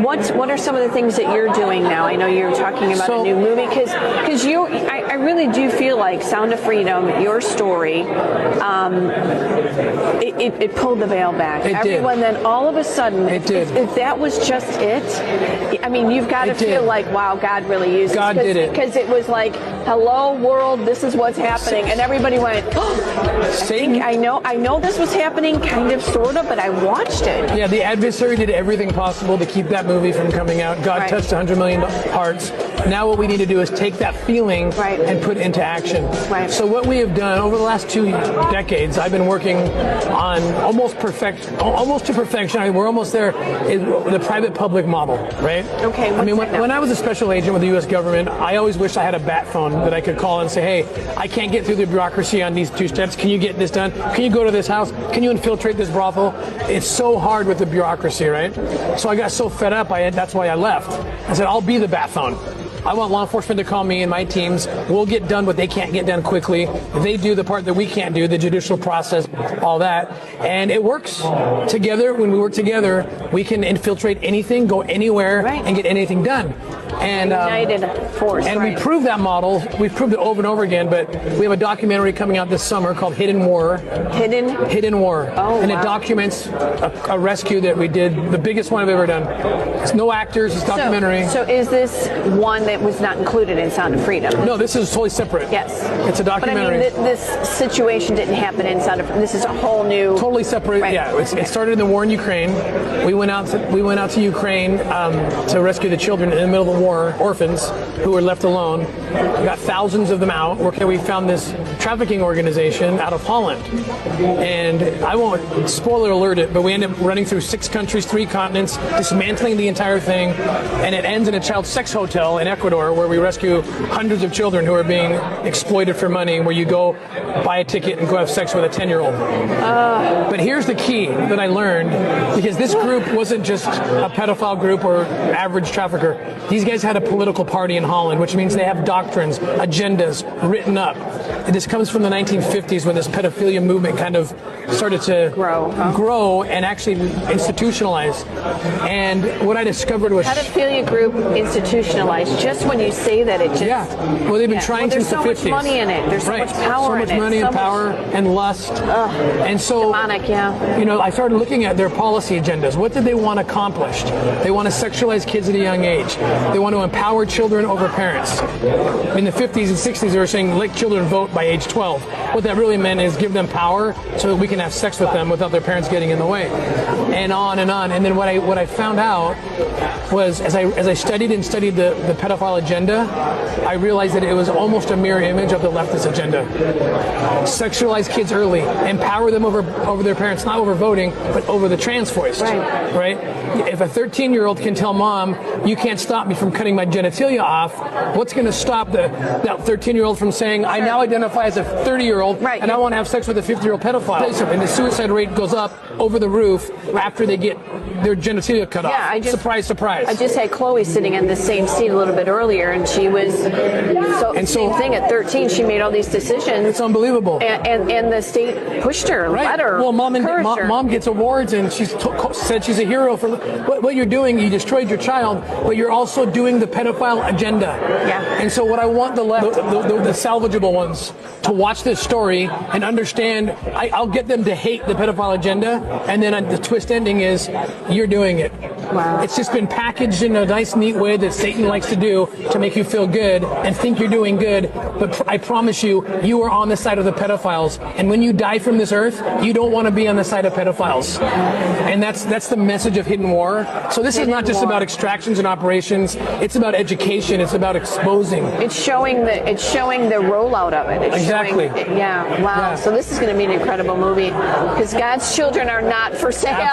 What are some of the things that you're doing now? I know you're talking about a new movie because I really do feel like Sound of Freedom, your story, it pulled the veil back. Everyone did. Then all of a sudden, if that was just it, I mean, you've got to feel like, wow, God really used God did it. Because it was like, hello world, this is what's happening, and everybody went, oh, Satan. I know this was happening, kind of, sort of, but I watched it. Yeah, the adversary did everything possible to keep that movie from coming out. God touched 100 million hearts. Now what we need to do is take that feeling and put it into action. So what we have done over the last 2 decades, I've been working on almost to perfection. We're almost there. Is the private-public model, right? Okay. I mean, when I was a special agent with the U.S. government, I always wished I had a bat phone that I could call and say, hey, I can't get through the bureaucracy on these 2 steps. Can you get this done? Can you go to this house? Can you infiltrate this brothel? It's so hard with the bureaucracy, right? So I got so fed up, that's why I left. I said, I'll be the bat phone. I want law enforcement to call me and my teams. We'll get done what they can't get done quickly. They do the part that we can't do, the judicial process, all that. And it works. Together, when we work together, we can infiltrate anything, go anywhere, and get anything done. And united force. And we prove that model. We've proved it over and over again, but we have a documentary coming out this summer called Hidden War. Hidden War. Oh, and it documents a rescue that we did, the biggest one I've ever done. It's no actors, it's documentary. So is this one that was not included in Sound of Freedom? No, this is totally separate. Yes. It's a documentary. But I mean, this situation didn't happen in Sound of Freedom. This is a whole new... Totally separate, yeah. It started in the war in Ukraine. We went out to Ukraine to rescue the children in the middle of the war, orphans who were left alone. We got thousands of them out. We found this trafficking organization out of Holland. And I won't spoiler alert it, but we ended up running through 6 countries, 3 continents, dismantling the entire thing. And it ends in a child sex hotel in Ecuador where we rescue hundreds of children who are being exploited for money, where you go buy a ticket and go have sex with a 10-year-old. But here's the key that I learned, because this group wasn't just a pedophile group or average trafficker. These guys had a political party in Holland, which means they have doctrines, agendas written up. And this comes from the 1950s when this pedophilia movement kind of started to grow and actually institutionalize. And what I discovered was... Pedophilia group institutionalized. Just when you say that, it just... Yeah. Well, they've been trying since the 50s. There's so much money in it. There's so much power in it. So much money and power and lust. And so... Demonic, yeah. You know, I started looking at their policy agendas. What did they want accomplished? They want to sexualize kids at a young age. They want to empower children over parents. In the 50s and 60s, they were saying, let children vote by age 12. What that really meant is give them power so that we can have sex with them without their parents getting in the way. And on and on. And then what I found out was, as I studied the pedophile agenda, I realized that it was almost a mirror image of the leftist agenda. Sexualize kids early, empower them over their parents, not over voting, but over the trans voice. Right? If a 13-year-old can tell mom, you can't stop me from cutting my genitalia off, what's going to stop that 13-year-old from saying, I now identify as a 30-year-old and I want to have sex with a 50-year-old pedophile? And the suicide rate goes up over the roof after they get their genitalia cut off. Surprise, surprise. I just had Chloe sitting in the same seat a little bit earlier, and she was same thing at 13. She made all these decisions. It's unbelievable. And the state pushed her, let her. Well, mom gets awards, and she's said she's a hero for what you're doing. You destroyed your child, but you're also doing the pedophile agenda. Yeah. And so what I want the left, the salvageable ones, to watch this story and understand. I'll get them to hate the pedophile agenda, and then the twist ending is you're doing it. Wow. It's just been packaged in a nice, neat way that Satan likes to do to make you feel good and think you're doing good. But I promise you, you are on the side of the pedophiles. And when you die from this earth, you don't want to be on the side of pedophiles. And that's the message of Hidden War. So this is not just about extractions and operations. It's about education. It's about exposing. It's showing the rollout of it. Exactly. Wow. Yeah. So this is going to be an incredible movie because God's children are not for sale.